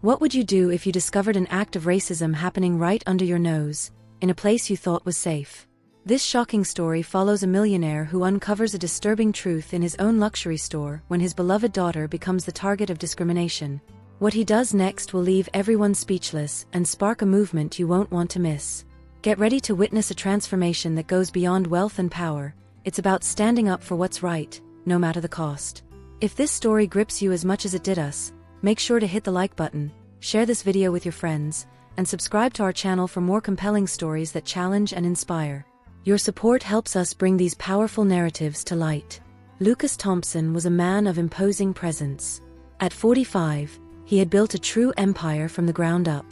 What would you do if you discovered an act of racism happening right under your nose, in a place you thought was safe? This shocking story follows a millionaire who uncovers a disturbing truth in his own luxury store when his beloved daughter becomes the target of discrimination. What he does next will leave everyone speechless and spark a movement you won't want to miss. Get ready to witness a transformation that goes beyond wealth and power. It's about standing up for what's right, no matter the cost. If this story grips you as much as it did us, make sure to hit the like button, share this video with your friends, and subscribe to our channel for more compelling stories that challenge and inspire. Your support helps us bring these powerful narratives to light. Lucas Thompson was a man of imposing presence. At 45, he had built a true empire from the ground up.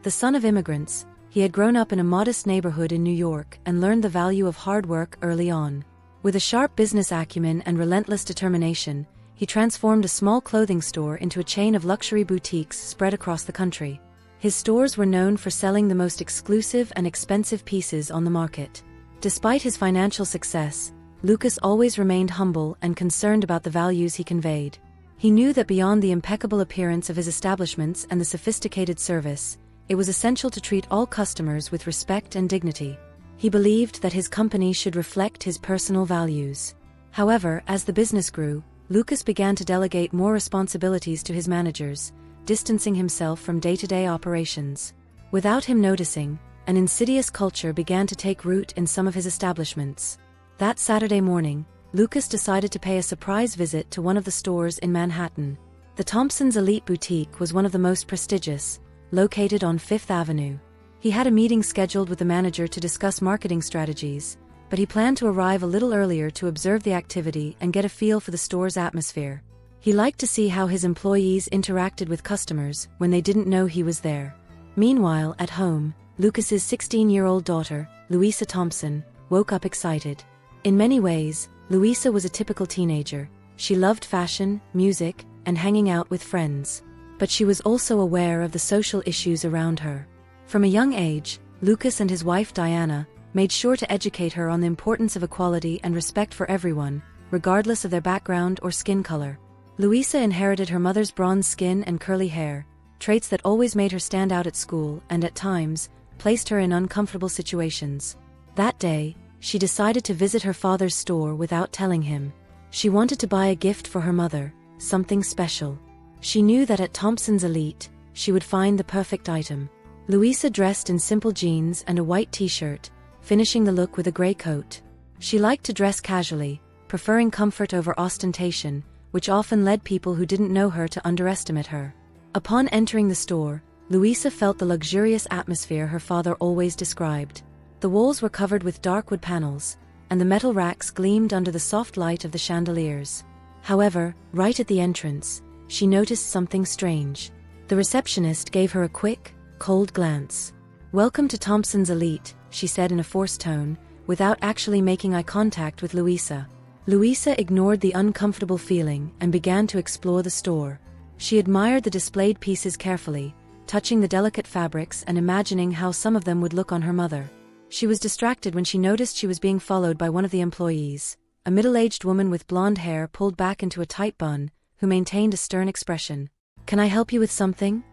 The son of immigrants, he had grown up in a modest neighborhood in New York and learned the value of hard work early on. With a sharp business acumen and relentless determination, he transformed a small clothing store into a chain of luxury boutiques spread across the country. His stores were known for selling the most exclusive and expensive pieces on the market. Despite his financial success, Lucas always remained humble and concerned about the values he conveyed. He knew that beyond the impeccable appearance of his establishments and the sophisticated service, it was essential to treat all customers with respect and dignity. He believed that his company should reflect his personal values. However, as the business grew, Lucas began to delegate more responsibilities to his managers, distancing himself from day-to-day operations. Without him noticing, an insidious culture began to take root in some of his establishments. That Saturday morning, Lucas decided to pay a surprise visit to one of the stores in Manhattan. The Thompsons' elite boutique was one of the most prestigious, located on Fifth Avenue. He had a meeting scheduled with the manager to discuss marketing strategies, but he planned to arrive a little earlier to observe the activity and get a feel for the store's atmosphere. He liked to see how his employees interacted with customers when they didn't know he was there. Meanwhile, at home, Lucas's 16-year-old daughter, Luísa Thompson, woke up excited. In many ways, Luísa was a typical teenager. She loved fashion, music, and hanging out with friends. But she was also aware of the social issues around her. From a young age, Lucas and his wife Diana made sure to educate her on the importance of equality and respect for everyone, regardless of their background or skin color. Luísa inherited her mother's bronze skin and curly hair, traits that always made her stand out at school and, at times, placed her in uncomfortable situations. That day, she decided to visit her father's store without telling him. She wanted to buy a gift for her mother, something special. She knew that at Thompson's Elite, she would find the perfect item. Luísa dressed in simple jeans and a white t-shirt, finishing the look with a gray coat. She liked to dress casually, preferring comfort over ostentation, which often led people who didn't know her to underestimate her. Upon entering the store, Luísa felt the luxurious atmosphere her father always described. The walls were covered with dark wood panels, and the metal racks gleamed under the soft light of the chandeliers. However, right at the entrance, she noticed something strange. The receptionist gave her a quick, cold glance. "Welcome to Thompson's Elite," she said in a forced tone, without actually making eye contact with Luísa. Luísa ignored the uncomfortable feeling and began to explore the store. She admired the displayed pieces carefully, touching the delicate fabrics and imagining how some of them would look on her mother. She was distracted when she noticed she was being followed by one of the employees, a middle-aged woman with blonde hair pulled back into a tight bun, who maintained a stern expression. "Can I help you with something?"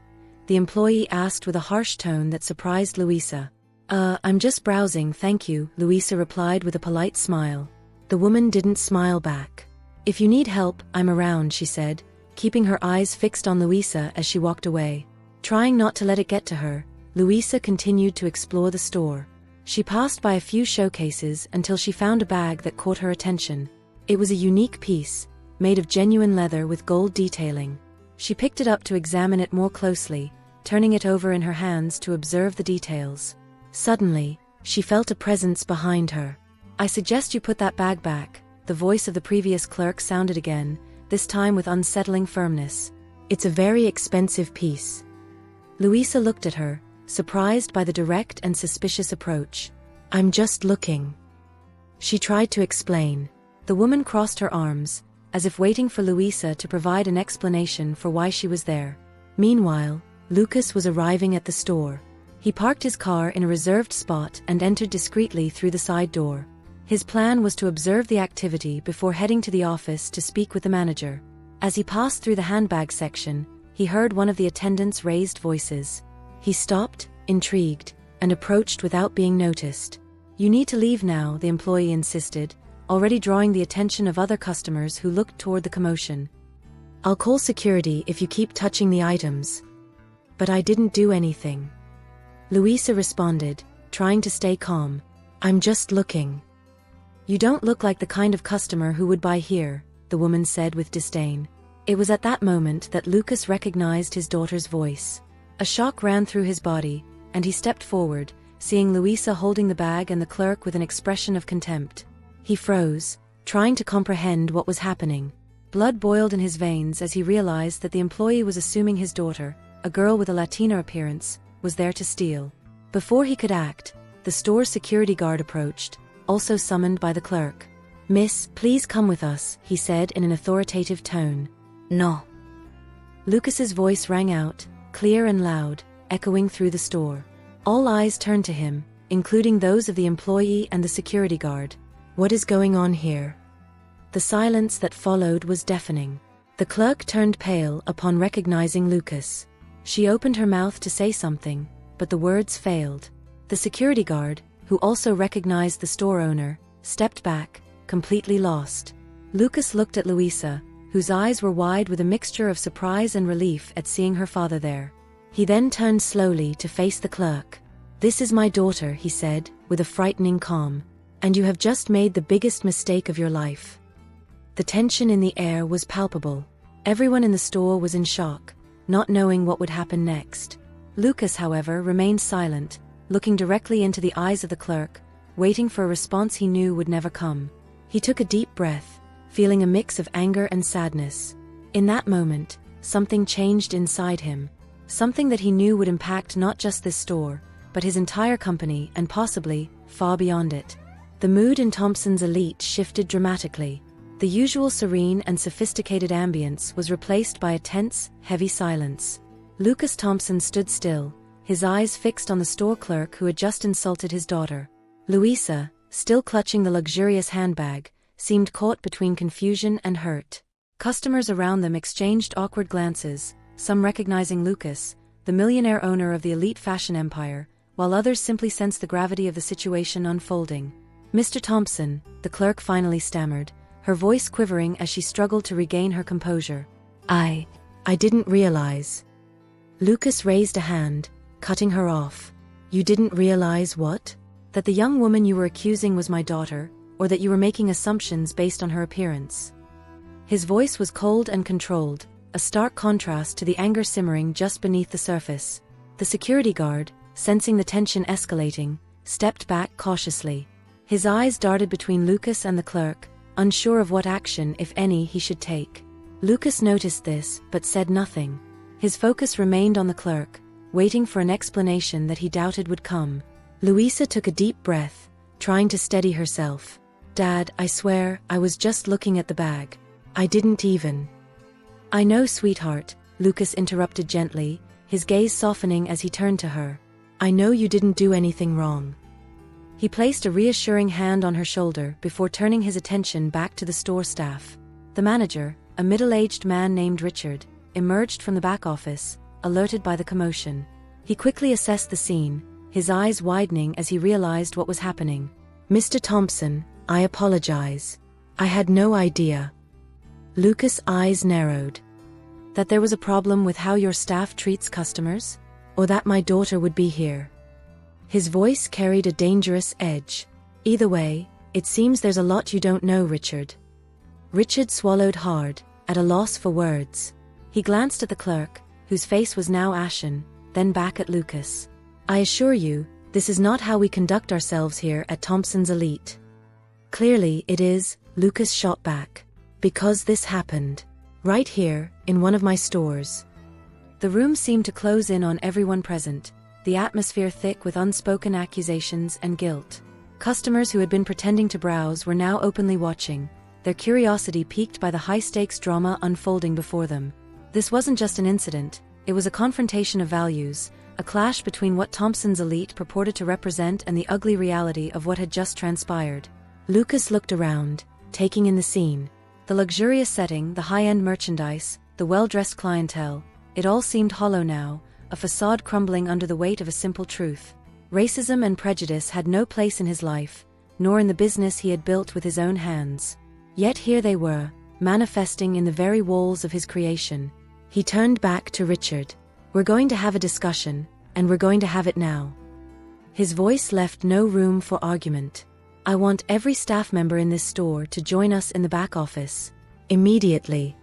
the employee asked with a harsh tone that surprised Luísa. I'm just browsing, thank you," Luísa replied with a polite smile. The woman didn't smile back. "If you need help, I'm around," she said, keeping her eyes fixed on Luísa as she walked away. Trying not to let it get to her, Luísa continued to explore the store. She passed by a few showcases until she found a bag that caught her attention. It was a unique piece, made of genuine leather with gold detailing. She picked it up to examine it more closely, turning it over in her hands to observe the details. Suddenly, she felt a presence behind her. "I suggest you put that bag back," the voice of the previous clerk sounded again, this time with unsettling firmness. "It's a very expensive piece." Luísa looked at her, surprised by the direct and suspicious approach. "I'm just looking," she tried to explain. The woman crossed her arms, as if waiting for Luísa to provide an explanation for why she was there. Meanwhile, Lucas was arriving at the store. He parked his car in a reserved spot and entered discreetly through the side door. His plan was to observe the activity before heading to the office to speak with the manager. As he passed through the handbag section, he heard one of the attendants' raised voices. He stopped, intrigued, and approached without being noticed. "You need to leave now," the employee insisted, already drawing the attention of other customers who looked toward the commotion. "I'll call security if you keep touching the items." "But I didn't do anything," Luísa responded, trying to stay calm. "I'm just looking." "You don't look like the kind of customer who would buy here," the woman said with disdain. It was at that moment that Lucas recognized his daughter's voice. A shock ran through his body, and he stepped forward, seeing Luísa holding the bag and the clerk with an expression of contempt. He froze, trying to comprehend what was happening. Blood boiled in his veins as he realized that the employee was assuming his daughter, a girl with a Latina appearance, was there to steal. Before he could act, the store's security guard approached, also summoned by the clerk. "Miss, please come with us," he said in an authoritative tone. "No." Lucas's voice rang out, clear and loud, echoing through the store. All eyes turned to him, including those of the employee and the security guard. "What is going on here?" The silence that followed was deafening. The clerk turned pale upon recognizing Lucas. She opened her mouth to say something, but the words failed. The security guard, who also recognized the store owner, stepped back, completely lost. Lucas looked at Luísa, whose eyes were wide with a mixture of surprise and relief at seeing her father there. He then turned slowly to face the clerk. "This is my daughter," he said, with a frightening calm. "And you have just made the biggest mistake of your life." The tension in the air was palpable. Everyone in the store was in shock, not knowing what would happen next. Lucas, however, remained silent, looking directly into the eyes of the clerk, waiting for a response he knew would never come. He took a deep breath, feeling a mix of anger and sadness. In that moment, something changed inside him. Something that he knew would impact not just this store, but his entire company and possibly far beyond it. The mood in Thompson's Elite shifted dramatically. The usual serene and sophisticated ambience was replaced by a tense, heavy silence. Lucas Thompson stood still, his eyes fixed on the store clerk who had just insulted his daughter. Luísa, still clutching the luxurious handbag, seemed caught between confusion and hurt. Customers around them exchanged awkward glances, some recognizing Lucas, the millionaire owner of the elite fashion empire, while others simply sensed the gravity of the situation unfolding. "Mr. Thompson," the clerk finally stammered, her voice quivering as she struggled to regain her composure. I didn't realize." Lucas raised a hand, cutting her off. "You didn't realize what? That the young woman you were accusing was my daughter, or that you were making assumptions based on her appearance?" His voice was cold and controlled, a stark contrast to the anger simmering just beneath the surface. The security guard, sensing the tension escalating, stepped back cautiously. His eyes darted between Lucas and the clerk, unsure of what action, if any, he should take. Lucas noticed this, but said nothing. His focus remained on the clerk, waiting for an explanation that he doubted would come. Luísa took a deep breath, trying to steady herself. "Dad, I swear, I was just looking at the bag. I didn't even—" "I know, sweetheart," Lucas interrupted gently, his gaze softening as he turned to her. "I know you didn't do anything wrong." He placed a reassuring hand on her shoulder before turning his attention back to the store staff. The manager, a middle-aged man named Richard, emerged from the back office, alerted by the commotion. He quickly assessed the scene, his eyes widening as he realized what was happening. "Mr. Thompson, I apologize. I had no idea." Lucas' eyes narrowed. "That there was a problem with how your staff treats customers? Or that my daughter would be here?" His voice carried a dangerous edge. "Either way, it seems there's a lot you don't know, Richard." Richard swallowed hard, at a loss for words. He glanced at the clerk, whose face was now ashen, then back at Lucas. "I assure you, this is not how we conduct ourselves here at Thompson's Elite." "Clearly it is," Lucas shot back. "Because this happened. Right here, in one of my stores." The room seemed to close in on everyone present, the atmosphere thick with unspoken accusations and guilt. Customers who had been pretending to browse were now openly watching, their curiosity piqued by the high-stakes drama unfolding before them. This wasn't just an incident, it was a confrontation of values, a clash between what Thompson's Elite purported to represent and the ugly reality of what had just transpired. Lucas looked around, taking in the scene. The luxurious setting, the high-end merchandise, the well-dressed clientele, It all seemed hollow now, a facade crumbling under the weight of a simple truth. Racism and prejudice had no place in his life, nor in the business he had built with his own hands. Yet here they were, manifesting in the very walls of his creation. He turned back to Richard. "We're going to have a discussion, and we're going to have it now." His voice left no room for argument. "I want every staff member in this store to join us in the back office. Immediately."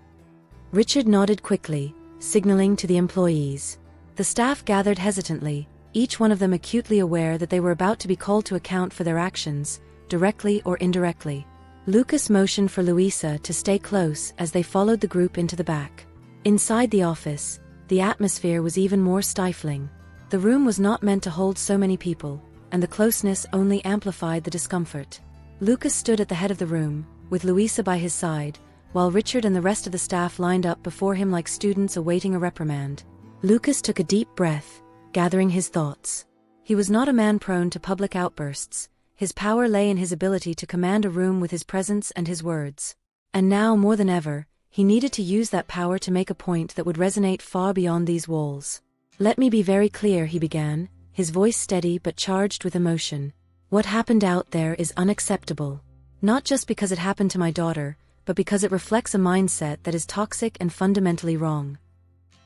Richard nodded quickly, signaling to the employees. The staff gathered hesitantly, each one of them acutely aware that they were about to be called to account for their actions, directly or indirectly. Lucas motioned for Luísa to stay close as they followed the group into the back. Inside the office, the atmosphere was even more stifling. The room was not meant to hold so many people, and the closeness only amplified the discomfort. Lucas stood at the head of the room, with Luísa by his side, while Richard and the rest of the staff lined up before him like students awaiting a reprimand. Lucas took a deep breath, gathering his thoughts. He was not a man prone to public outbursts. His power lay in his ability to command a room with his presence and his words. And now, more than ever, he needed to use that power to make a point that would resonate far beyond these walls. "Let me be very clear," he began, his voice steady but charged with emotion. "What happened out there is unacceptable. Not just because it happened to my daughter, but because it reflects a mindset that is toxic and fundamentally wrong."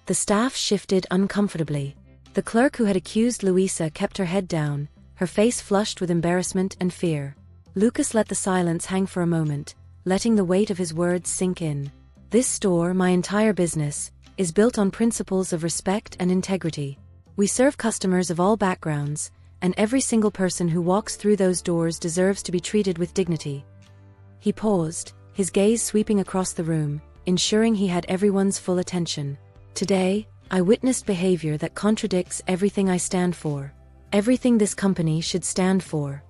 The staff shifted uncomfortably. The clerk who had accused Luísa kept her head down, her face flushed with embarrassment and fear. Lucas let the silence hang for a moment, letting the weight of his words sink in. "This store, my entire business, is built on principles of respect and integrity. We serve customers of all backgrounds, and every single person who walks through those doors deserves to be treated with dignity." He paused, his gaze sweeping across the room, ensuring he had everyone's full attention. "Today, I witnessed behavior that contradicts everything I stand for. Everything this company should stand for."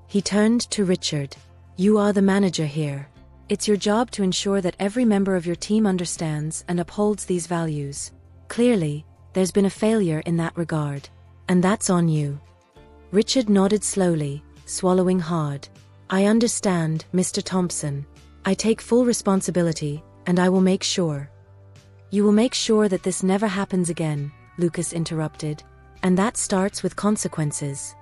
He turned to Richard. "You are the manager here. It's your job to ensure that every member of your team understands and upholds these values. Clearly, there's been a failure in that regard. And that's on you." Richard nodded slowly, swallowing hard. "I understand, Mr. Thompson. I take full responsibility, and I will make sure." "You will make sure that this never happens again," Lucas interrupted. "And that starts with consequences."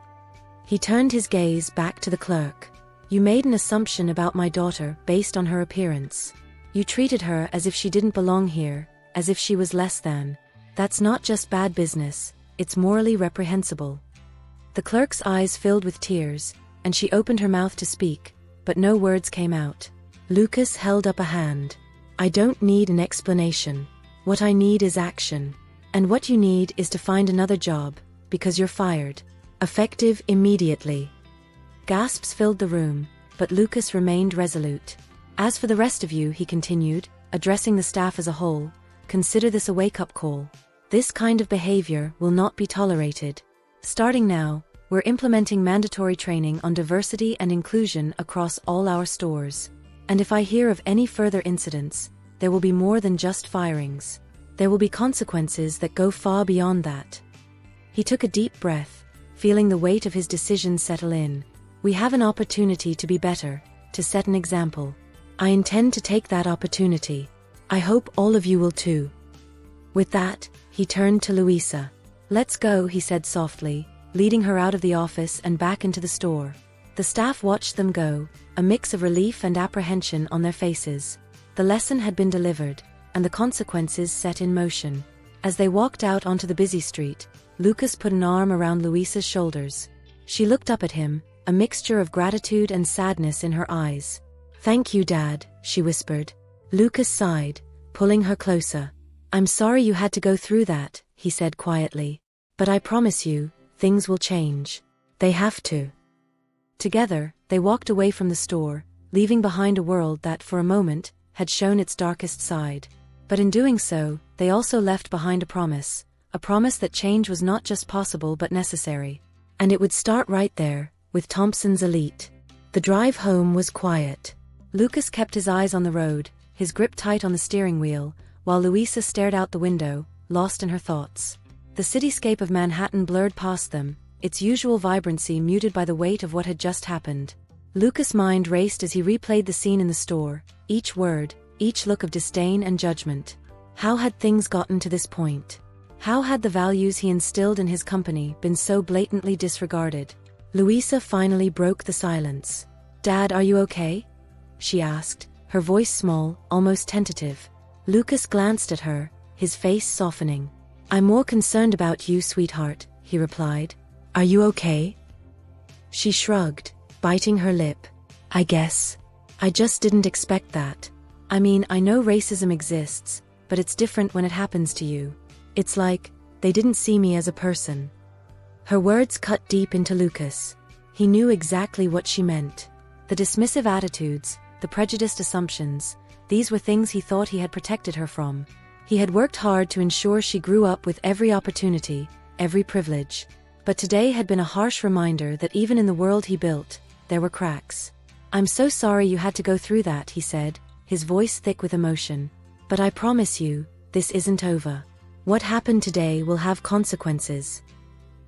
He turned his gaze back to the clerk. "You made an assumption about my daughter based on her appearance. You treated her as if she didn't belong here, as if she was less than. That's not just bad business, it's morally reprehensible." The clerk's eyes filled with tears, and she opened her mouth to speak, but no words came out. Lucas held up a hand. "I don't need an explanation. What I need is action. And what you need is to find another job, because you're fired. Effective immediately." Gasps filled the room, but Lucas remained resolute. "As for the rest of you," he continued, addressing the staff as a whole, "consider this a wake-up call. This kind of behavior will not be tolerated. Starting now, we're implementing mandatory training on diversity and inclusion across all our stores. And if I hear of any further incidents, there will be more than just firings. There will be consequences that go far beyond that." He took a deep breath, feeling the weight of his decision settle in. "We have an opportunity to be better, to set an example. I intend to take that opportunity. I hope all of you will too." With that, he turned to Luísa. "Let's go," he said softly, leading her out of the office and back into the store. The staff watched them go, a mix of relief and apprehension on their faces. The lesson had been delivered, and the consequences set in motion. As they walked out onto the busy street, Lucas put an arm around Luísa's shoulders. She looked up at him, a mixture of gratitude and sadness in her eyes. "Thank you, Dad," she whispered. Lucas sighed, pulling her closer. "I'm sorry you had to go through that," he said quietly. "But I promise you, things will change. They have to." Together, they walked away from the store, leaving behind a world that, for a moment, had shown its darkest side. But in doing so, they also left behind a promise that change was not just possible but necessary. And it would start right there, with Thompson's elite. The drive home was quiet. Lucas kept his eyes on the road, his grip tight on the steering wheel, while Luísa stared out the window, lost in her thoughts. The cityscape of Manhattan blurred past them, its usual vibrancy muted by the weight of what had just happened. Lucas' mind raced as he replayed the scene in the store, each word, each look of disdain and judgment. How had things gotten to this point? How had the values he instilled in his company been so blatantly disregarded? Luísa finally broke the silence. "Dad, are you okay?" she asked, her voice small, almost tentative. Lucas glanced at her, his face softening. "I'm more concerned about you, sweetheart," he replied. "Are you okay?" She shrugged, biting her lip. "I guess. I just didn't expect that. I mean, I know racism exists, but it's different when it happens to you. It's like, they didn't see me as a person." Her words cut deep into Lucas. He knew exactly what she meant. The dismissive attitudes, the prejudiced assumptions, these were things he thought he had protected her from. He had worked hard to ensure she grew up with every opportunity, every privilege. But today had been a harsh reminder that even in the world he built, there were cracks. "I'm so sorry you had to go through that," he said, his voice thick with emotion. "But I promise you, this isn't over. What happened today will have consequences."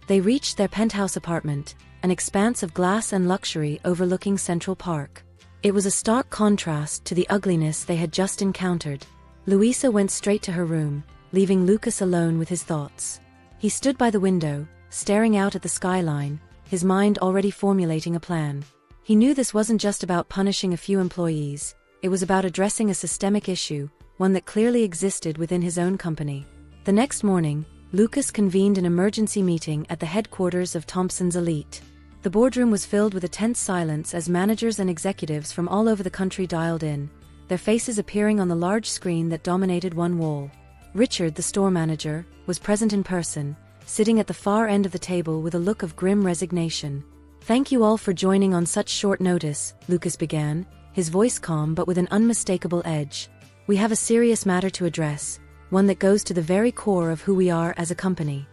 They reached their penthouse apartment, an expanse of glass and luxury overlooking Central Park. It was a stark contrast to the ugliness they had just encountered. Luísa went straight to her room, leaving Lucas alone with his thoughts. He stood by the window, staring out at the skyline, his mind already formulating a plan. He knew this wasn't just about punishing a few employees, it was about addressing a systemic issue, one that clearly existed within his own company. The next morning, Lucas convened an emergency meeting at the headquarters of Thompson's Elite. The boardroom was filled with a tense silence as managers and executives from all over the country dialed in, their faces appearing on the large screen that dominated one wall. Richard, the store manager, was present in person, sitting at the far end of the table with a look of grim resignation. "Thank you all for joining on such short notice," Lucas began, his voice calm but with an unmistakable edge. "We have a serious matter to address, one that goes to the very core of who we are as a company."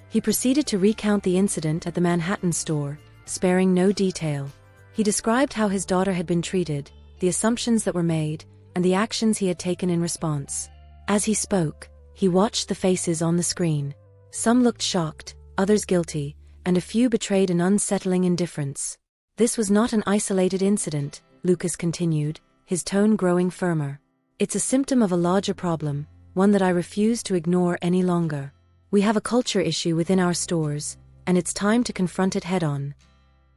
He proceeded to recount the incident at the Manhattan store, sparing no detail. He described how his daughter had been treated, the assumptions that were made, and the actions he had taken in response. As he spoke, he watched the faces on the screen. Some looked shocked, others guilty, and a few betrayed an unsettling indifference. "This was not an isolated incident," Lucas continued, his tone growing firmer. "It's a symptom of a larger problem, one that I refuse to ignore any longer. We have a culture issue within our stores, and it's time to confront it head-on."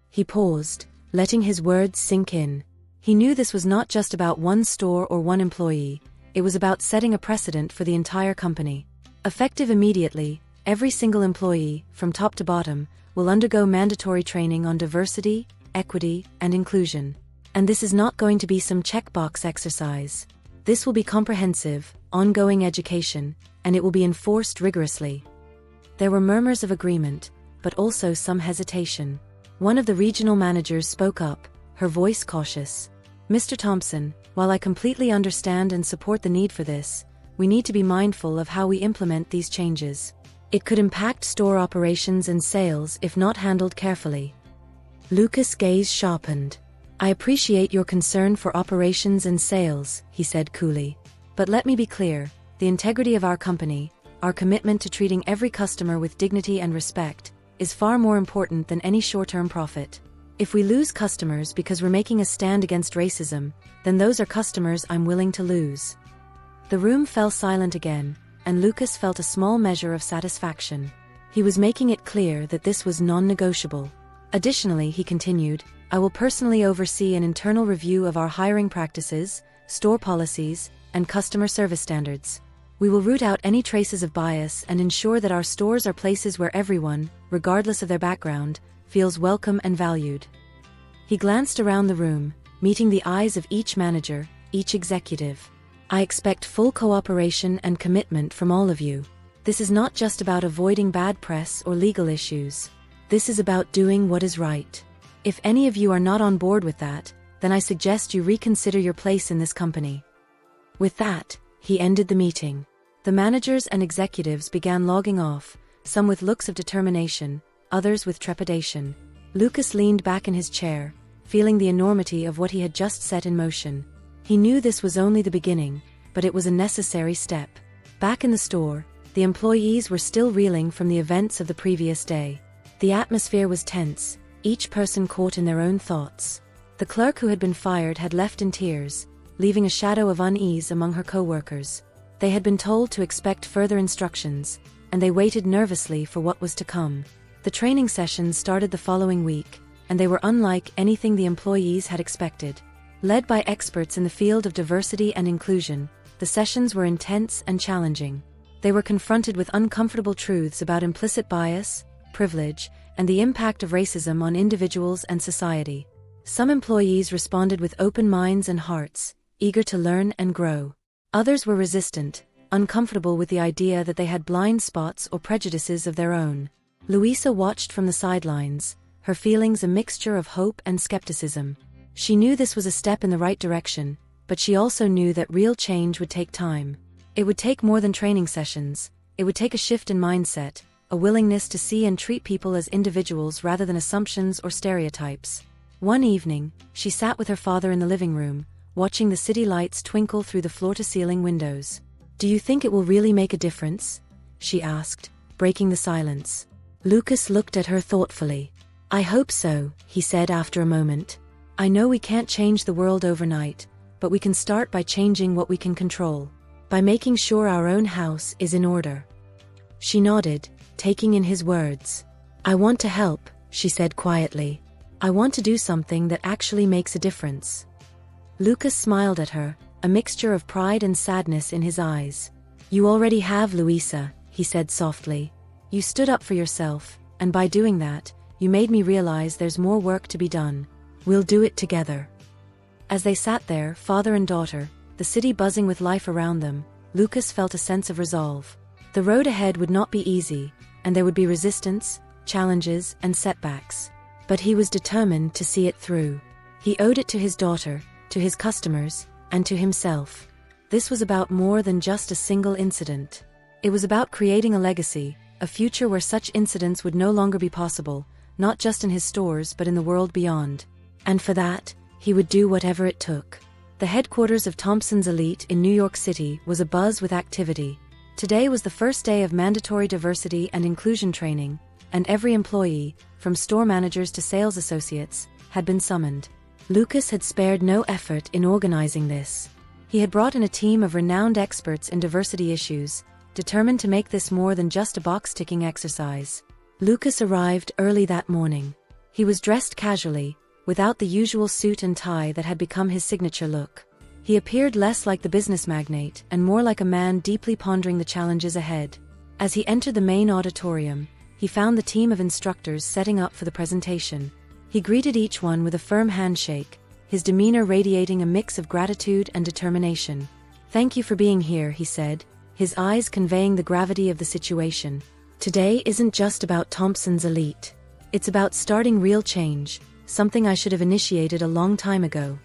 He paused, letting his words sink in. He knew this was not just about one store or one employee, it was about setting a precedent for the entire company. Effective immediately, every single employee, from top to bottom, will undergo mandatory training on diversity, equity, and inclusion. And this is not going to be some checkbox exercise. This will be comprehensive, ongoing education, and it will be enforced rigorously. There were murmurs of agreement, but also some hesitation. One of the regional managers spoke up, her voice cautious. "Mr. Thompson, while I completely understand and support the need for this, we need to be mindful of how we implement these changes. It could impact store operations and sales if not handled carefully." Lucas' gaze sharpened. "I appreciate your concern for operations and sales," he said coolly. "But let me be clear, the integrity of our company, our commitment to treating every customer with dignity and respect, is far more important than any short-term profit. If we lose customers because we're making a stand against racism, then those are customers I'm willing to lose." The room fell silent again, and Lucas felt a small measure of satisfaction. He was making it clear that this was non-negotiable. Additionally, he continued, "I will personally oversee an internal review of our hiring practices, store policies, and customer service standards. We will root out any traces of bias and ensure that our stores are places where everyone, regardless of their background, feels welcome and valued." He glanced around the room, meeting the eyes of each manager, each executive. "I expect full cooperation and commitment from all of you. This is not just about avoiding bad press or legal issues. This is about doing what is right. If any of you are not on board with that, then I suggest you reconsider your place in this company." With that, he ended the meeting. The managers and executives began logging off, some with looks of determination, others with trepidation. Lucas leaned back in his chair, feeling the enormity of what he had just set in motion. He knew this was only the beginning, but it was a necessary step. Back in the store, the employees were still reeling from the events of the previous day. The atmosphere was tense, each person caught in their own thoughts. The clerk who had been fired had left in tears, leaving a shadow of unease among her co-workers. They had been told to expect further instructions, and they waited nervously for what was to come. The training sessions started the following week, and they were unlike anything the employees had expected. Led by experts in the field of diversity and inclusion, the sessions were intense and challenging. They were confronted with uncomfortable truths about implicit bias, privilege, and the impact of racism on individuals and society. Some employees responded with open minds and hearts, eager to learn and grow. Others were resistant, uncomfortable with the idea that they had blind spots or prejudices of their own. Luísa watched from the sidelines, her feelings a mixture of hope and skepticism. She knew this was a step in the right direction, but she also knew that real change would take time. It would take more than training sessions. It would take a shift in mindset, a willingness to see and treat people as individuals rather than assumptions or stereotypes. One evening, she sat with her father in the living room, watching the city lights twinkle through the floor-to-ceiling windows. "Do you think it will really make a difference?" she asked, breaking the silence. Lucas looked at her thoughtfully. "I hope so," he said after a moment. "I know we can't change the world overnight, but we can start by changing what we can control, by making sure our own house is in order." She nodded, taking in his words. "I want to help," she said quietly. "I want to do something that actually makes a difference." Lucas smiled at her, a mixture of pride and sadness in his eyes. "You already have, Luísa," he said softly. "You stood up for yourself, and by doing that, you made me realize there's more work to be done. We'll do it together." As they sat there, father and daughter, the city buzzing with life around them, Lucas felt a sense of resolve. The road ahead would not be easy, and there would be resistance, challenges, and setbacks. But he was determined to see it through. He owed it to his daughter, to his customers, and to himself. This was about more than just a single incident. It was about creating a legacy, a future where such incidents would no longer be possible, not just in his stores but in the world beyond. And for that, he would do whatever it took. The headquarters of Thompson's Elite in New York City was abuzz with activity. Today was the first day of mandatory diversity and inclusion training, and every employee, from store managers to sales associates, had been summoned. Lucas had spared no effort in organizing this. He had brought in a team of renowned experts in diversity issues, determined to make this more than just a box-ticking exercise. Lucas arrived early that morning. He was dressed casually, without the usual suit and tie that had become his signature look. He appeared less like the business magnate and more like a man deeply pondering the challenges ahead. As he entered the main auditorium, he found the team of instructors setting up for the presentation. He greeted each one with a firm handshake, his demeanor radiating a mix of gratitude and determination. "Thank you for being here," he said, his eyes conveying the gravity of the situation. "Today isn't just about Thompson's Elite. It's about starting real change, something I should have initiated a long time ago."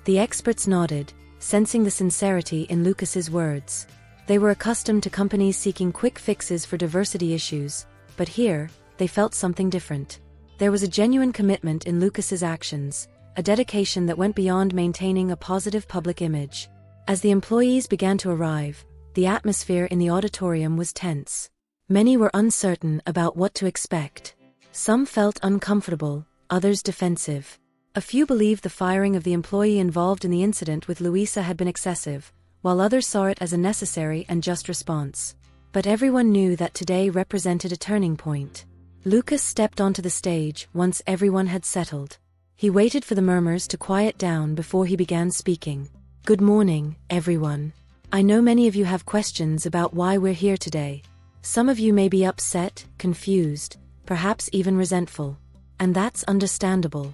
The experts nodded, sensing the sincerity in Lucas's words. They were accustomed to companies seeking quick fixes for diversity issues, but here, they felt something different. There was a genuine commitment in Lucas's actions, a dedication that went beyond maintaining a positive public image. As the employees began to arrive, the atmosphere in the auditorium was tense. Many were uncertain about what to expect. Some felt uncomfortable, others defensive. A few believed the firing of the employee involved in the incident with Luísa had been excessive, while others saw it as a necessary and just response. But everyone knew that today represented a turning point. Lucas stepped onto the stage once everyone had settled. He waited for the murmurs to quiet down before he began speaking. "Good morning, everyone. I know many of you have questions about why we're here today. Some of you may be upset, confused, perhaps even resentful. And that's understandable."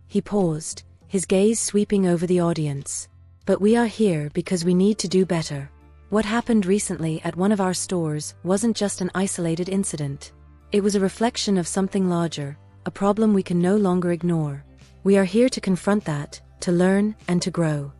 He paused, his gaze sweeping over the audience. "But we are here because we need to do better. What happened recently at one of our stores wasn't just an isolated incident. It was a reflection of something larger, a problem we can no longer ignore. We are here to confront that, to learn, and to grow."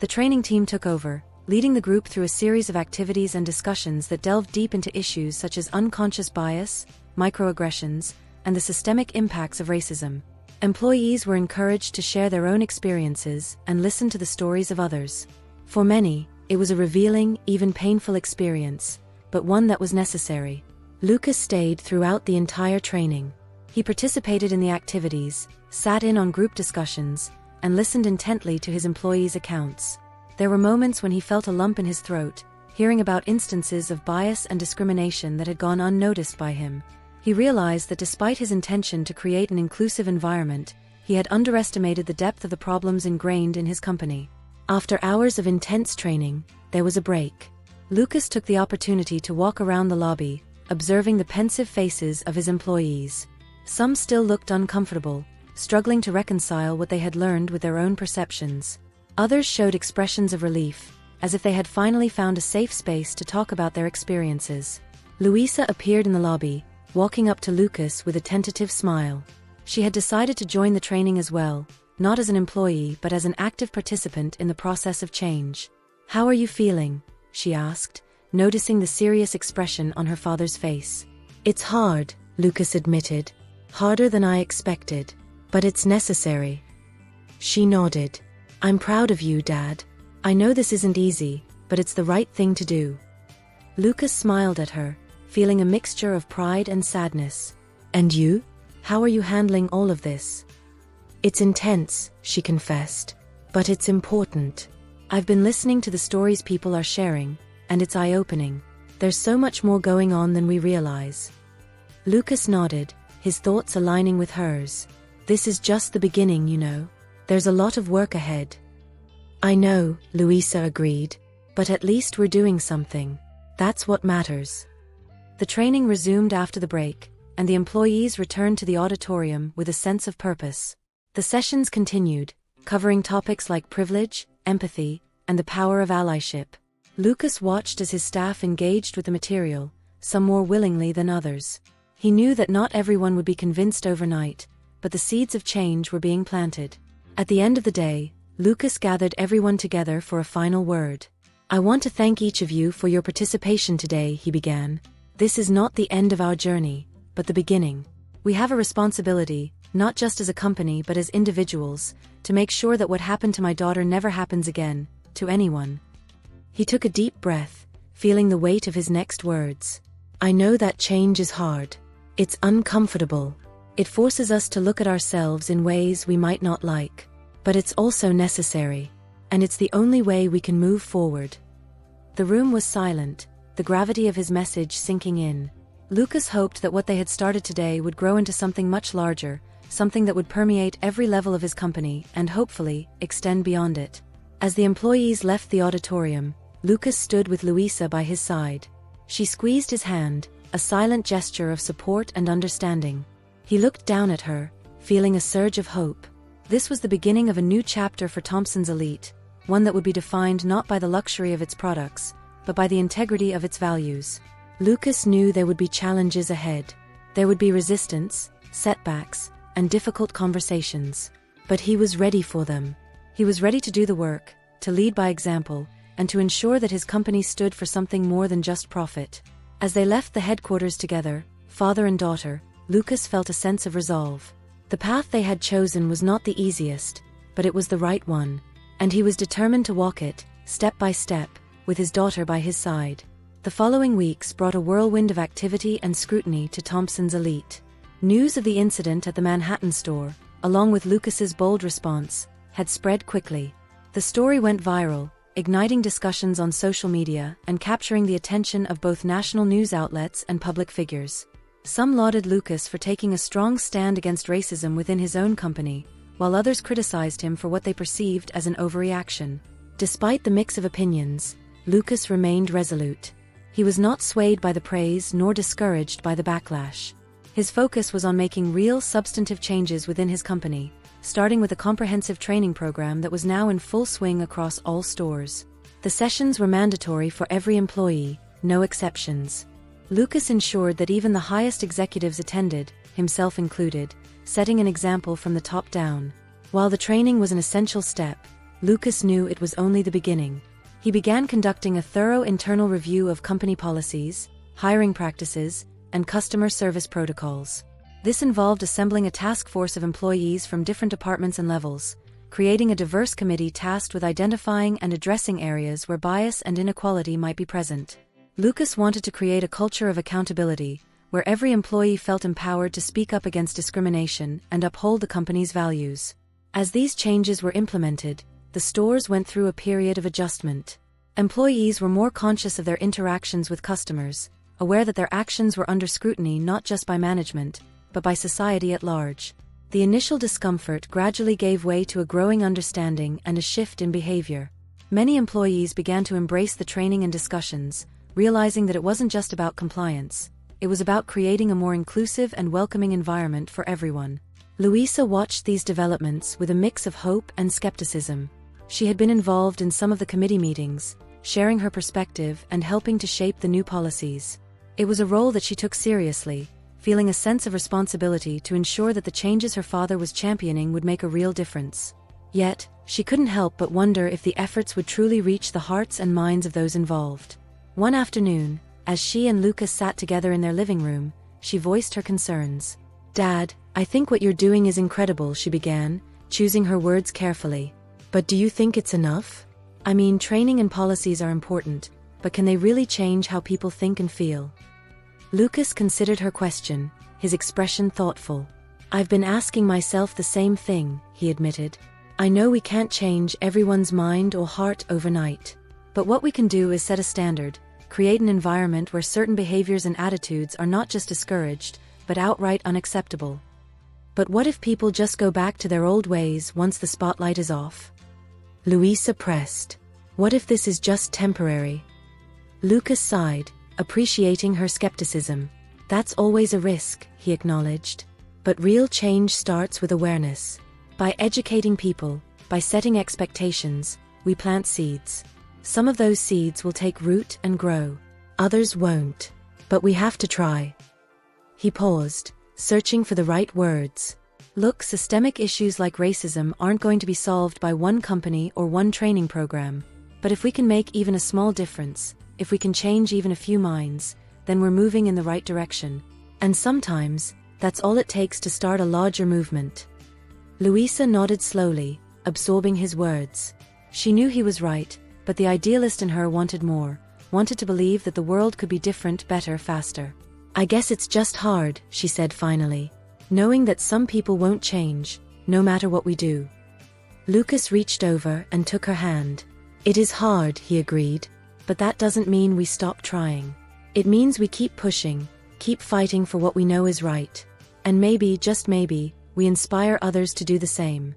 The training team took over, leading the group through a series of activities and discussions that delved deep into issues such as unconscious bias, microaggressions, and the systemic impacts of racism. Employees were encouraged to share their own experiences and listen to the stories of others. For many, it was a revealing, even painful experience, but one that was necessary. Lucas stayed throughout the entire training. He participated in the activities, sat in on group discussions, and listened intently to his employees' accounts. There were moments when he felt a lump in his throat, hearing about instances of bias and discrimination that had gone unnoticed by him. He realized that despite his intention to create an inclusive environment, he had underestimated the depth of the problems ingrained in his company. After hours of intense training, there was a break. Lucas took the opportunity to walk around the lobby, observing the pensive faces of his employees. Some still looked uncomfortable, struggling to reconcile what they had learned with their own perceptions. Others showed expressions of relief, as if they had finally found a safe space to talk about their experiences. Luísa appeared in the lobby, walking up to Lucas with a tentative smile. She had decided to join the training as well, not as an employee but as an active participant in the process of change. "How are you feeling?" she asked, noticing the serious expression on her father's face. "It's hard," Lucas admitted. "Harder than I expected. But it's necessary." She nodded. "I'm proud of you, Dad. I know this isn't easy, but it's the right thing to do." Lucas smiled at her, feeling a mixture of pride and sadness. "And you? How are you handling all of this?" "It's intense," she confessed. "But it's important. I've been listening to the stories people are sharing, and it's eye-opening. There's so much more going on than we realize." Lucas nodded, his thoughts aligning with hers. "This is just the beginning, you know. There's a lot of work ahead." "I know," Luísa agreed. "But at least we're doing something. That's what matters." The training resumed after the break, and the employees returned to the auditorium with a sense of purpose. The sessions continued, covering topics like privilege, empathy, and the power of allyship. Lucas watched as his staff engaged with the material, some more willingly than others. He knew that not everyone would be convinced overnight, but the seeds of change were being planted. At the end of the day, Lucas gathered everyone together for a final word. "I want to thank each of you for your participation today," he began. "This is not the end of our journey, but the beginning. We have a responsibility, not just as a company but as individuals, to make sure that what happened to my daughter never happens again, to anyone." He took a deep breath, feeling the weight of his next words. "I know that change is hard. It's uncomfortable. It forces us to look at ourselves in ways we might not like. But it's also necessary. And it's the only way we can move forward." The room was silent, the gravity of his message sinking in. Lucas hoped that what they had started today would grow into something much larger, something that would permeate every level of his company and hopefully extend beyond it. As the employees left the auditorium, Lucas stood with Luísa by his side. She squeezed his hand, a silent gesture of support and understanding. He looked down at her, feeling a surge of hope. This was the beginning of a new chapter for Thompson's Elite, one that would be defined not by the luxury of its products, but by the integrity of its values. Lucas knew there would be challenges ahead. There would be resistance, setbacks, and difficult conversations. But he was ready for them. He was ready to do the work, to lead by example, and to ensure that his company stood for something more than just profit. As they left the headquarters together, father and daughter, Lucas felt a sense of resolve. The path they had chosen was not the easiest, but it was the right one, and he was determined to walk it, step by step, with his daughter by his side. The following weeks brought a whirlwind of activity and scrutiny to Thompson's Elite. News of the incident at the Manhattan store, along with Lucas's bold response, had spread quickly. The story went viral, igniting discussions on social media and capturing the attention of both national news outlets and public figures. Some lauded Lucas for taking a strong stand against racism within his own company, while others criticized him for what they perceived as an overreaction. Despite the mix of opinions, Lucas remained resolute. He was not swayed by the praise nor discouraged by the backlash. His focus was on making real substantive changes within his company, starting with a comprehensive training program that was now in full swing across all stores. The sessions were mandatory for every employee, no exceptions. Lucas ensured that even the highest executives attended, himself included, setting an example from the top down. While the training was an essential step, Lucas knew it was only the beginning. He began conducting a thorough internal review of company policies, hiring practices, and customer service protocols. This involved assembling a task force of employees from different departments and levels, creating a diverse committee tasked with identifying and addressing areas where bias and inequality might be present. Lucas wanted to create a culture of accountability, where every employee felt empowered to speak up against discrimination and uphold the company's values. As these changes were implemented, the stores went through a period of adjustment. Employees were more conscious of their interactions with customers, aware that their actions were under scrutiny not just by management, but by society at large. The initial discomfort gradually gave way to a growing understanding and a shift in behavior. Many employees began to embrace the training and discussions, realizing that it wasn't just about compliance, it was about creating a more inclusive and welcoming environment for everyone. Luísa watched these developments with a mix of hope and skepticism. She had been involved in some of the committee meetings, sharing her perspective and helping to shape the new policies. It was a role that she took seriously, feeling a sense of responsibility to ensure that the changes her father was championing would make a real difference. Yet, she couldn't help but wonder if the efforts would truly reach the hearts and minds of those involved. One afternoon, as she and Lucas sat together in their living room, she voiced her concerns. "Dad, I think what you're doing is incredible," she began, choosing her words carefully. "But do you think it's enough? I mean, training and policies are important, but can they really change how people think and feel?" Lucas considered her question, his expression thoughtful. "I've been asking myself the same thing," he admitted. "I know we can't change everyone's mind or heart overnight. But what we can do is set a standard, create an environment where certain behaviors and attitudes are not just discouraged, but outright unacceptable." "But what if people just go back to their old ways once the spotlight is off?" Luísa pressed. "What if this is just temporary?" Lucas sighed, appreciating her skepticism. "That's always a risk," he acknowledged. "But real change starts with awareness. By educating people, by setting expectations, we plant seeds. Some of those seeds will take root and grow. Others won't. But we have to try." He paused, searching for the right words. "Look, systemic issues like racism aren't going to be solved by one company or one training program. But if we can make even a small difference, if we can change even a few minds, then we're moving in the right direction. And sometimes, that's all it takes to start a larger movement." Luísa nodded slowly, absorbing his words. She knew he was right, but the idealist in her wanted more, wanted to believe that the world could be different, better, faster. "I guess it's just hard," she said finally, "knowing that some people won't change, no matter what we do." Lucas reached over and took her hand. "It is hard," he agreed, "but that doesn't mean we stop trying. It means we keep pushing, keep fighting for what we know is right. And maybe, just maybe, we inspire others to do the same."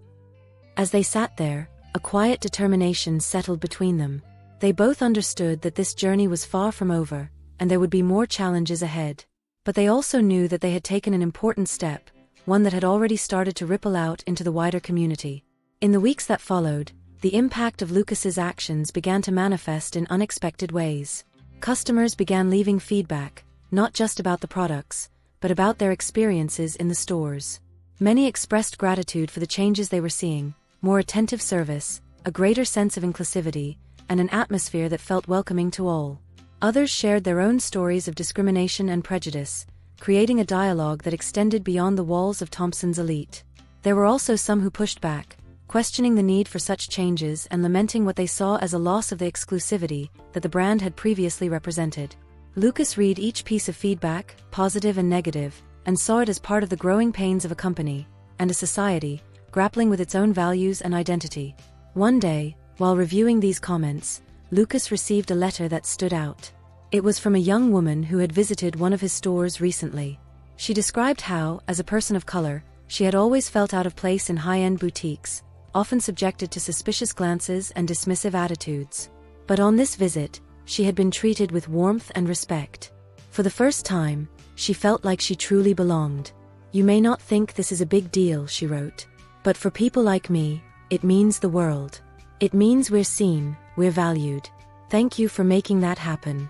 As they sat there, a quiet determination settled between them. They both understood that this journey was far from over, and there would be more challenges ahead. But they also knew that they had taken an important step, one that had already started to ripple out into the wider community. In the weeks that followed, the impact of Lucas's actions began to manifest in unexpected ways. Customers began leaving feedback, not just about the products, but about their experiences in the stores. Many expressed gratitude for the changes they were seeing, more attentive service, a greater sense of inclusivity, and an atmosphere that felt welcoming to all. Others shared their own stories of discrimination and prejudice, creating a dialogue that extended beyond the walls of Thompson's elite. There were also some who pushed back, questioning the need for such changes and lamenting what they saw as a loss of the exclusivity that the brand had previously represented. Lucas read each piece of feedback, positive and negative, and saw it as part of the growing pains of a company, and a society, grappling with its own values and identity. One day, while reviewing these comments, Lucas received a letter that stood out. It was from a young woman who had visited one of his stores recently. She described how, as a person of color, she had always felt out of place in high-end boutiques, often subjected to suspicious glances and dismissive attitudes. But on this visit, she had been treated with warmth and respect. For the first time, she felt like she truly belonged. "You may not think this is a big deal," she wrote, "but for people like me, it means the world. It means we're seen, we're valued. Thank you for making that happen."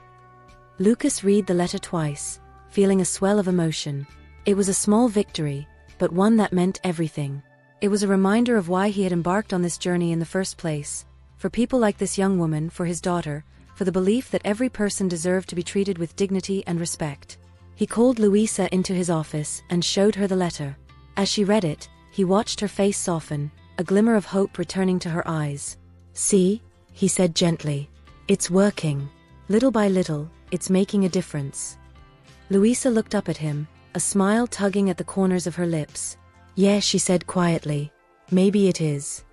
Lucas read the letter twice, feeling a swell of emotion. It was a small victory, but one that meant everything. It was a reminder of why he had embarked on this journey in the first place, for people like this young woman, for his daughter, for the belief that every person deserved to be treated with dignity and respect. He called Luísa into his office and showed her the letter. As she read it, he watched her face soften, a glimmer of hope returning to her eyes. "See," he said gently, "it's working. Little by little, it's making a difference." Luísa looked up at him, a smile tugging at the corners of her lips. "Yeah," she said quietly, "maybe it is."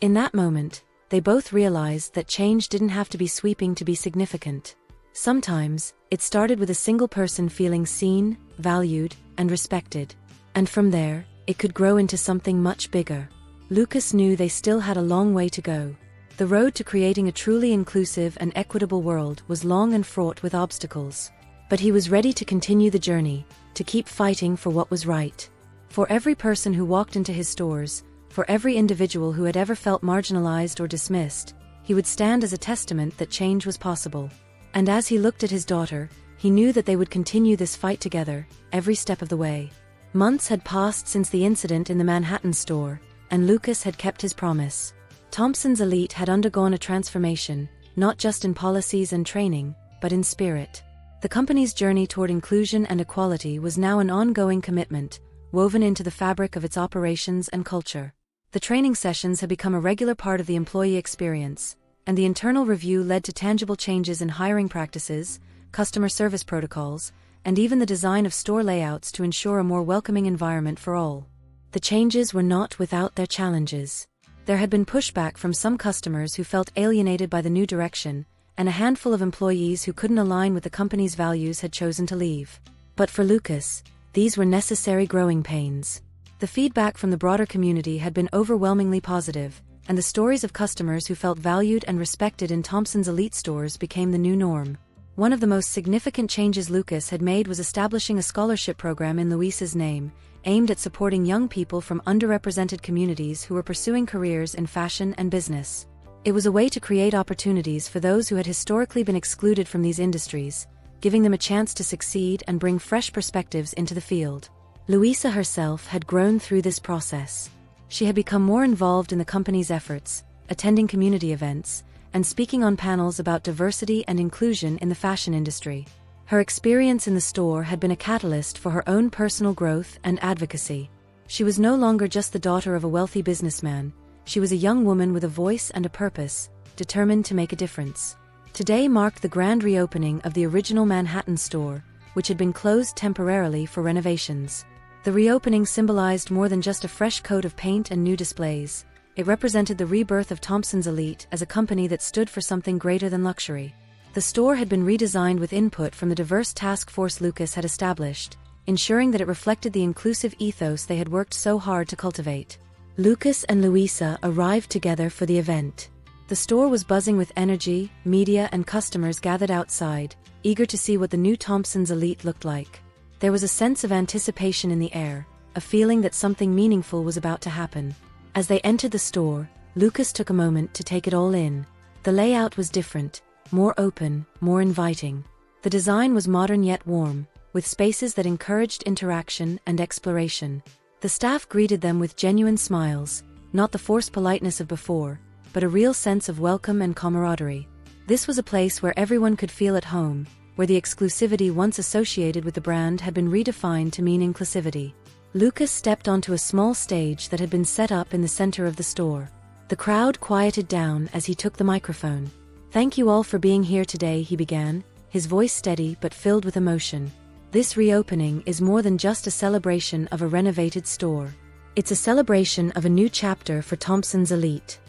In that moment, they both realized that change didn't have to be sweeping to be significant. Sometimes, it started with a single person feeling seen, valued, and respected. And from there, it could grow into something much bigger. Lucas knew they still had a long way to go. The road to creating a truly inclusive and equitable world was long and fraught with obstacles. But he was ready to continue the journey, to keep fighting for what was right. For every person who walked into his stores, for every individual who had ever felt marginalized or dismissed, he would stand as a testament that change was possible. And as he looked at his daughter, he knew that they would continue this fight together, every step of the way. Months had passed since the incident in the Manhattan store, and Lucas had kept his promise. Thompson's Elite had undergone a transformation, not just in policies and training, but in spirit. The company's journey toward inclusion and equality was now an ongoing commitment, woven into the fabric of its operations and culture. The training sessions had become a regular part of the employee experience, and the internal review led to tangible changes in hiring practices, customer service protocols, and even the design of store layouts to ensure a more welcoming environment for all. The changes were not without their challenges. There had been pushback from some customers who felt alienated by the new direction, and a handful of employees who couldn't align with the company's values had chosen to leave. But for Lucas, these were necessary growing pains. The feedback from the broader community had been overwhelmingly positive, and the stories of customers who felt valued and respected in Thompson's Elite stores became the new norm. One of the most significant changes Lucas had made was establishing a scholarship program in Luísa's name, aimed at supporting young people from underrepresented communities who were pursuing careers in fashion and business. It was a way to create opportunities for those who had historically been excluded from these industries, giving them a chance to succeed and bring fresh perspectives into the field. Luísa herself had grown through this process. She had become more involved in the company's efforts, attending community events, and speaking on panels about diversity and inclusion in the fashion industry. Her experience in the store had been a catalyst for her own personal growth and advocacy. She was no longer just the daughter of a wealthy businessman, she was a young woman with a voice and a purpose, determined to make a difference. Today marked the grand reopening of the original Manhattan store, which had been closed temporarily for renovations. The reopening symbolized more than just a fresh coat of paint and new displays. It represented the rebirth of Thompson's Elite as a company that stood for something greater than luxury. The store had been redesigned with input from the diverse task force Lucas had established, ensuring that it reflected the inclusive ethos they had worked so hard to cultivate. Lucas and Luísa arrived together for the event. The store was buzzing with energy, media and customers gathered outside, eager to see what the new Thompson's Elite looked like. There was a sense of anticipation in the air, a feeling that something meaningful was about to happen. As they entered the store, Lucas took a moment to take it all in. The layout was different, more open, more inviting. The design was modern yet warm, with spaces that encouraged interaction and exploration. The staff greeted them with genuine smiles, not the forced politeness of before, but a real sense of welcome and camaraderie. This was a place where everyone could feel at home, where the exclusivity once associated with the brand had been redefined to mean inclusivity. Lucas stepped onto a small stage that had been set up in the center of the store. The crowd quieted down as he took the microphone. "Thank you all for being here today," he began, his voice steady but filled with emotion. "This reopening is more than just a celebration of a renovated store. It's a celebration of a new chapter for Thompson's Elite."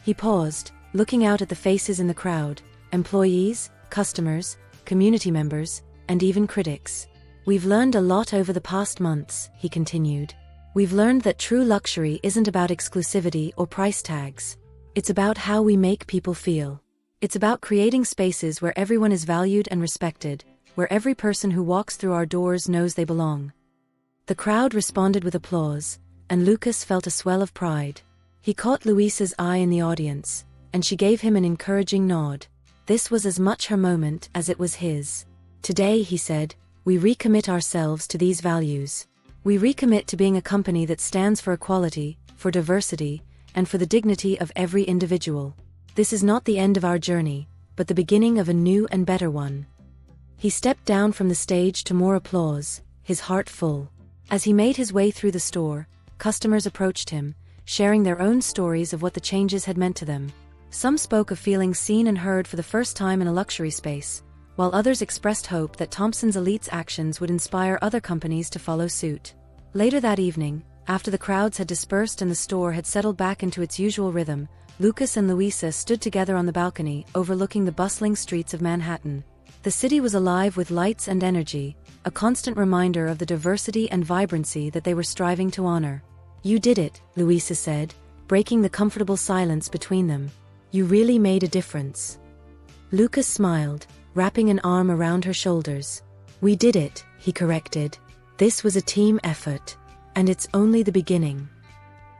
He paused, looking out at the faces in the crowd, employees, customers, community members, and even critics. "We've learned a lot over the past months," he continued. "We've learned that true luxury isn't about exclusivity or price tags. It's about how we make people feel. It's about creating spaces where everyone is valued and respected, where every person who walks through our doors knows they belong." The crowd responded with applause, and Lucas felt a swell of pride. He caught Luísa's eye in the audience, and she gave him an encouraging nod. This was as much her moment as it was his. "Today," he said, "we recommit ourselves to these values. We recommit to being a company that stands for equality, for diversity, and for the dignity of every individual. This is not the end of our journey, but the beginning of a new and better one." He stepped down from the stage to more applause, his heart full. As he made his way through the store, customers approached him, sharing their own stories of what the changes had meant to them. Some spoke of feeling seen and heard for the first time in a luxury space, while others expressed hope that Thompson's Elite's actions would inspire other companies to follow suit. Later that evening, After the crowds had dispersed and the store had settled back into its usual rhythm, Lucas and Luísa stood together on the balcony overlooking the bustling streets of Manhattan. The city was alive with lights and energy, a constant reminder of the diversity and vibrancy that they were striving to honor. "You did it," Luísa said, breaking the comfortable silence between them. "You really made a difference." Lucas smiled, wrapping an arm around her shoulders. "We did it," he corrected. "This was a team effort. And it's only the beginning."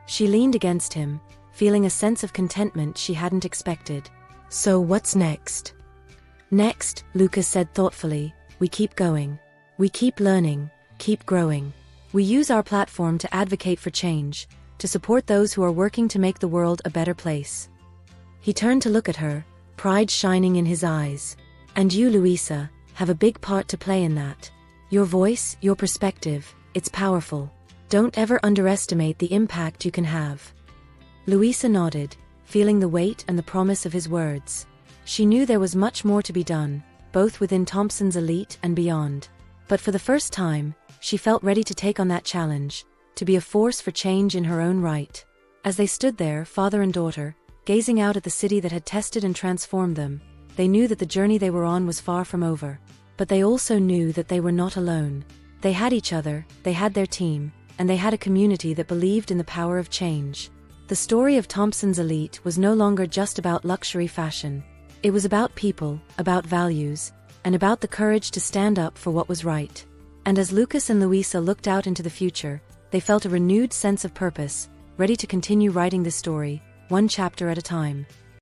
She leaned against him, feeling a sense of contentment she hadn't expected. "So what's next?" "Next," Lucas said thoughtfully, "we keep going. We keep learning, keep growing. We use our platform to advocate for change, to support those who are working to make the world a better place." He turned to look at her, pride shining in his eyes. "And you, Luísa, have a big part to play in that. Your voice, your perspective, it's powerful. Don't ever underestimate the impact you can have." Luísa nodded, feeling the weight and the promise of his words. She knew there was much more to be done, both within Thompson's elite and beyond. But for the first time, she felt ready to take on that challenge, to be a force for change in her own right. As they stood there, father and daughter, gazing out at the city that had tested and transformed them, they knew that the journey they were on was far from over. But they also knew that they were not alone. They had each other, they had their team, and they had a community that believed in the power of change. The story of Thompson's elite was no longer just about luxury fashion. It was about people, about values, and about the courage to stand up for what was right. And as Lucas and Luísa looked out into the future, they felt a renewed sense of purpose, ready to continue writing this story, one chapter at a time.